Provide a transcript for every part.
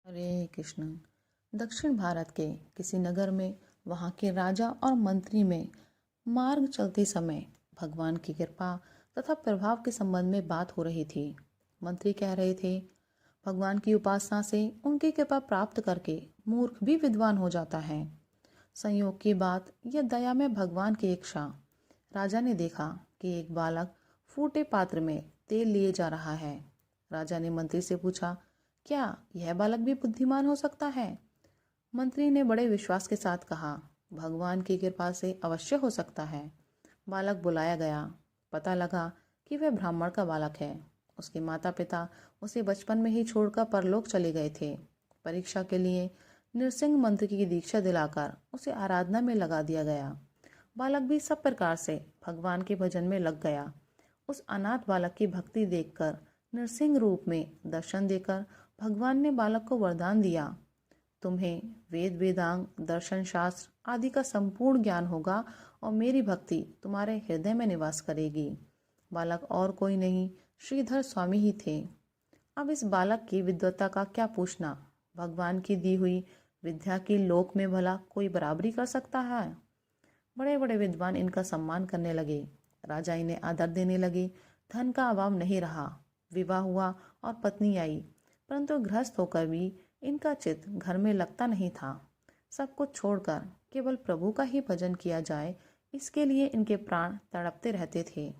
हरे कृष्ण। दक्षिण भारत के किसी नगर में वहाँ के राजा और मंत्री में मार्ग चलते समय भगवान की कृपा तथा प्रभाव के संबंध में बात हो रही थी। मंत्री कह रहे थे, भगवान की उपासना से उनकी कृपा प्राप्त करके मूर्ख भी विद्वान हो जाता है। संयोग की बात या दया में भगवान की इच्छा। राजा ने देखा कि एक बालक फूटे पात्र में तेल लिए जा रहा है। राजा ने मंत्री से पूछा, क्या यह बालक भी बुद्धिमान हो सकता है? मंत्री ने बड़े विश्वास के साथ कहा, भगवान की कृपा से अवश्य हो सकता है। बालक बुलाया गया। पता लगा कि वह ब्राह्मण का बालक है। उसके माता पिता उसे बचपन में ही छोड़कर परलोक चले गए थे। परीक्षा के लिए नृसिंह मंत्र की दीक्षा दिलाकर उसे आराधना में लगा दिया गया। बालक भी सब प्रकार से भगवान के भजन में लग गया। उस अनाथ बालक की भक्ति देखकर नृसिंह रूप में दर्शन देकर भगवान ने बालक को वरदान दिया, तुम्हें वेद वेदांग दर्शन शास्त्र आदि का संपूर्ण ज्ञान होगा और मेरी भक्ति तुम्हारे हृदय में निवास करेगी। बालक और कोई नहीं, श्रीधर स्वामी ही थे। अब इस बालक की विद्वत्ता का क्या पूछना। भगवान की दी हुई विद्या की लोक में भला कोई बराबरी कर सकता है? बड़े बड़े विद्वान इनका सम्मान करने लगे। राजा इन्हें आदर देने लगे। धन का अभाव नहीं रहा। विवाह हुआ और पत्नी आई, परंतु गृहस्थ होकर भी इनका चित्त घर में लगता नहीं था। सब कुछ छोड़कर केवल प्रभु का ही भजन किया जाए, इसके लिए इनके प्राण तड़पते रहते थे।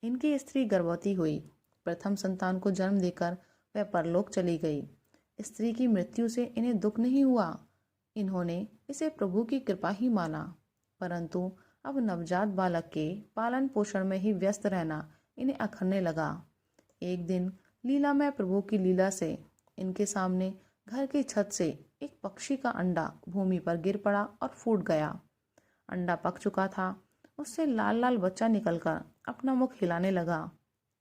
इनकी स्त्री गर्भवती हुई। प्रथम संतान को जन्म देकर वह परलोक चली गई। स्त्री की मृत्यु से इन्हें दुख नहीं हुआ। इन्होंने इसे प्रभु की कृपा ही माना। परंतु अब नवजात बालक के पालन पोषण में ही व्यस्त रहना इन्हें अखरने लगा। एक दिन लीलामय प्रभु की लीला से इनके सामने घर की छत से एक पक्षी का अंडा भूमि पर गिर पड़ा और फूट गया। अंडा पक चुका था। उससे लाल लाल बच्चा निकलकर अपना मुख हिलाने लगा।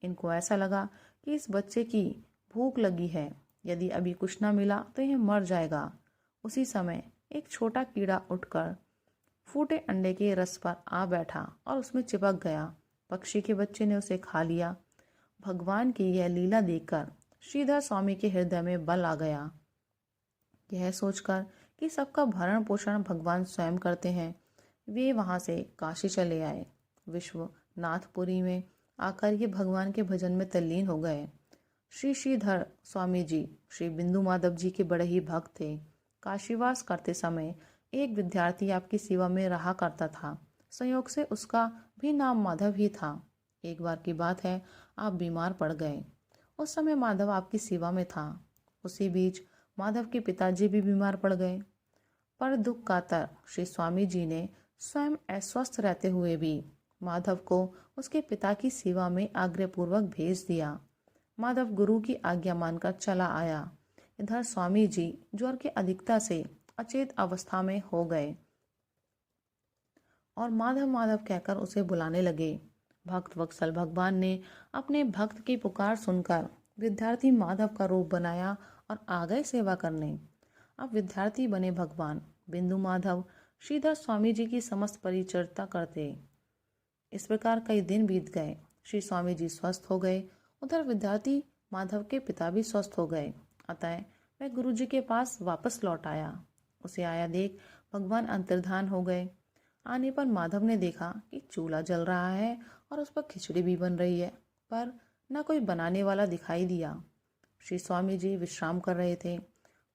इनको ऐसा लगा कि इस बच्चे की भूख लगी है, यदि अभी कुछ ना मिला तो यह मर जाएगा। उसी समय एक छोटा कीड़ा उठकर फूटे अंडे के रस पर आ बैठा और उसमें चिपक गया। पक्षी के बच्चे ने उसे खा लिया। भगवान की यह लीला देखकर श्रीधर स्वामी के हृदय में बल आ गया। यह सोचकर कि सबका भरण पोषण भगवान स्वयं करते हैं, वे वहां से काशी चले आए। विश्वनाथपुरी में आकर ये भगवान के भजन में तल्लीन हो गए। श्री श्रीधर स्वामी जी श्री बिंदु माधव जी के बड़े ही भक्त थे। काशीवास करते समय एक विद्यार्थी आपकी सेवा में रहा करता था। संयोग से उसका भी नाम माधव ही था। एक बार की बात है, आप बीमार पड़ गए। उस समय माधव आपकी सेवा में था। उसी बीच माधव के पिताजी भी बीमार पड़ गए। पर दुख कातर श्री स्वामी जी ने स्वयं अस्वस्थ रहते हुए भी माधव को उसके पिता की सेवा में आग्रहपूर्वक भेज दिया। माधव गुरु की आज्ञा मानकर चला आया। इधर स्वामी जी ज्वर की अधिकता से अचेत अवस्था में हो गए और माधव माधव कहकर उसे बुलाने लगे। भक्त वत्सल भगवान ने अपने भक्त की पुकार सुनकर विद्यार्थी माधव का रूप बनाया और आ गए सेवा करने। अब विद्यार्थी बने भगवान बिंदु माधव श्रीधर स्वामी जी की समस्त परिचर्या करते। इस प्रकार कई दिन बीत गए। श्री स्वामी जी स्वस्थ हो गए। उधर विद्यार्थी माधव के पिता भी स्वस्थ हो गए। अतः वह गुरु जी के पास वापस लौट आया। उसे आया देख भगवान अंतर्धान हो गए। आने पर माधव ने देखा कि चूल्हा जल रहा है और उस पर खिचड़ी भी बन रही है, पर न कोई बनाने वाला दिखाई दिया। श्री स्वामी जी विश्राम कर रहे थे।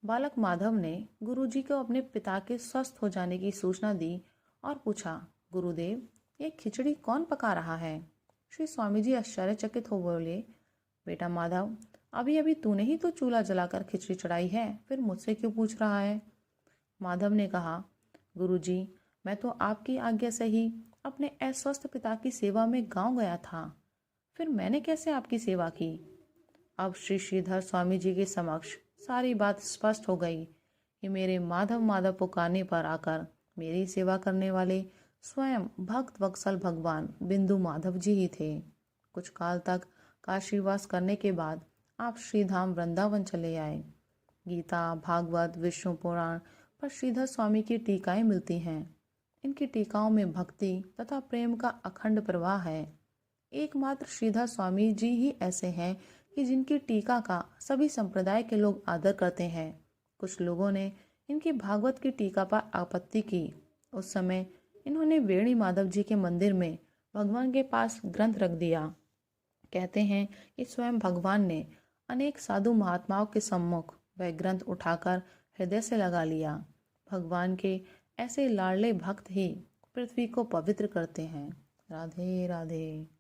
बालक माधव ने गुरुजी को अपने पिता के स्वस्थ हो जाने की सूचना दी और पूछा, गुरुदेव, ये खिचड़ी कौन पका रहा है? श्री स्वामी जी आश्चर्यचकित हो बोले, बेटा माधव, अभी अभी तूने ही तो चूल्हा जलाकर खिचड़ी चढ़ाई है, फिर मुझसे क्यों पूछ रहा है? माधव ने कहा, गुरुजी, मैं तो आपकी आज्ञा से ही अपने अस्वस्थ पिता की सेवा में गांव गया था, फिर मैंने कैसे आपकी सेवा की? अब श्री श्रीधर स्वामी जी के समक्ष सारी बात स्पष्ट हो गई कि मेरे माधव माधव पुकारने पर आकर मेरी सेवा करने वाले स्वयं भक्त वत्सल भगवान बिंदु माधव जी ही थे। कुछ काल तक काशीवास करने के बाद आप श्रीधाम वृंदावन चले आए। गीता, भागवत, विष्णु पुराण पर श्रीधर स्वामी की टीकाएं मिलती हैं। इनकी टीकाओं में भक्ति तथा प्रेम का अखंड प्रवाह है। एकमात्र श्रीधर स्वामी जी ही ऐसे हैं कि जिनकी टीका का सभी संप्रदाय के लोग आदर करते हैं। कुछ लोगों ने इनकी भागवत की टीका पर आपत्ति की। उस समय इन्होंने वेणी माधव जी के मंदिर में भगवान के पास ग्रंथ रख दिया। कहते हैं कि स्वयं भगवान ने अनेक साधु महात्माओं के सम्मुख वह ग्रंथ उठाकर हृदय से लगा लिया। भगवान के ऐसे लाडले भक्त ही पृथ्वी को पवित्र करते हैं। राधे राधे।